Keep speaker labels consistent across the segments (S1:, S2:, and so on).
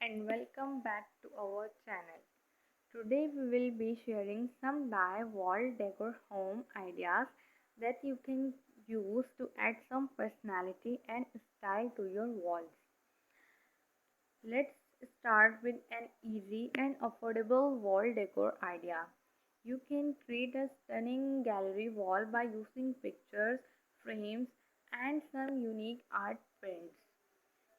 S1: and welcome back to our channel. Today we will be sharing some dye wall decor home ideas that you can use to add some personality and style to your walls. Let's start with an easy and affordable wall decor idea. You can create a stunning gallery wall by using pictures, frames, and some unique art prints.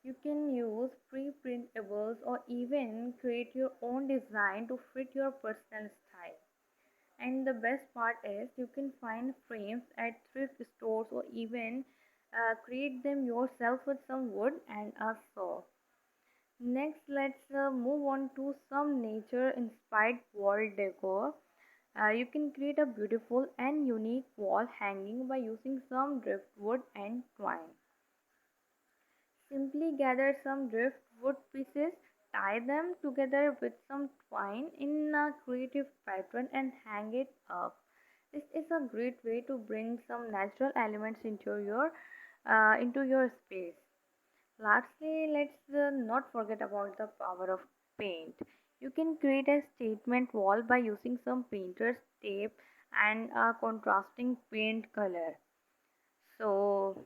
S1: You can use pre-printables or even create your own design to fit your personal style. And the best part is you can find frames at thrift stores or even create them yourself with some wood and a saw. Next, let's move on to some nature inspired wall decor. You can create a beautiful and unique wall hanging by using some driftwood and twine. Simply gather some driftwood pieces, tie them together with some twine in a creative pattern and hang it up. This is a great way to bring some natural elements into your space. Lastly, let's not forget about the power of paint. You can create a statement wall by using some painter's tape and a contrasting paint color. So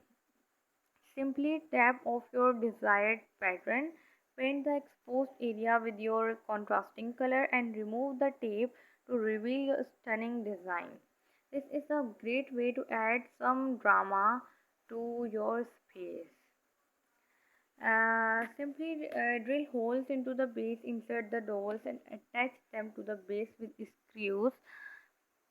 S1: simply tap off your desired pattern, paint the exposed area with your contrasting color and remove the tape to reveal your stunning design. This is a great way to add some drama to your space. Simply drill holes into the base, insert the dowels and attach them to the base with screws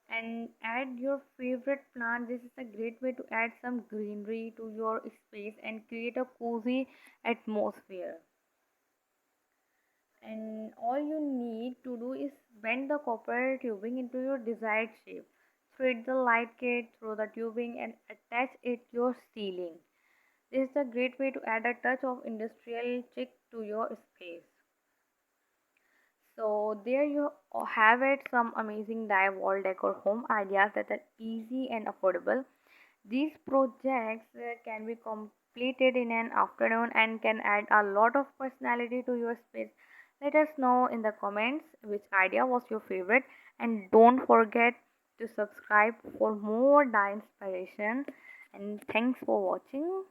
S1: and add your favorite plant. This is a great way to add some greenery to your space and create a cozy atmosphere. And all you need to do is bend the copper tubing into your desired shape. Thread the light kit through the tubing and attach it to your ceiling. This is a great way to add a touch of industrial chic to your space. So there you have it, some amazing dye wall decor home ideas that are easy and affordable. These projects can be completed in an afternoon and can add a lot of personality to your space. Let us know in the comments which idea was your favorite, and don't forget to subscribe for more dye inspiration. And thanks for watching.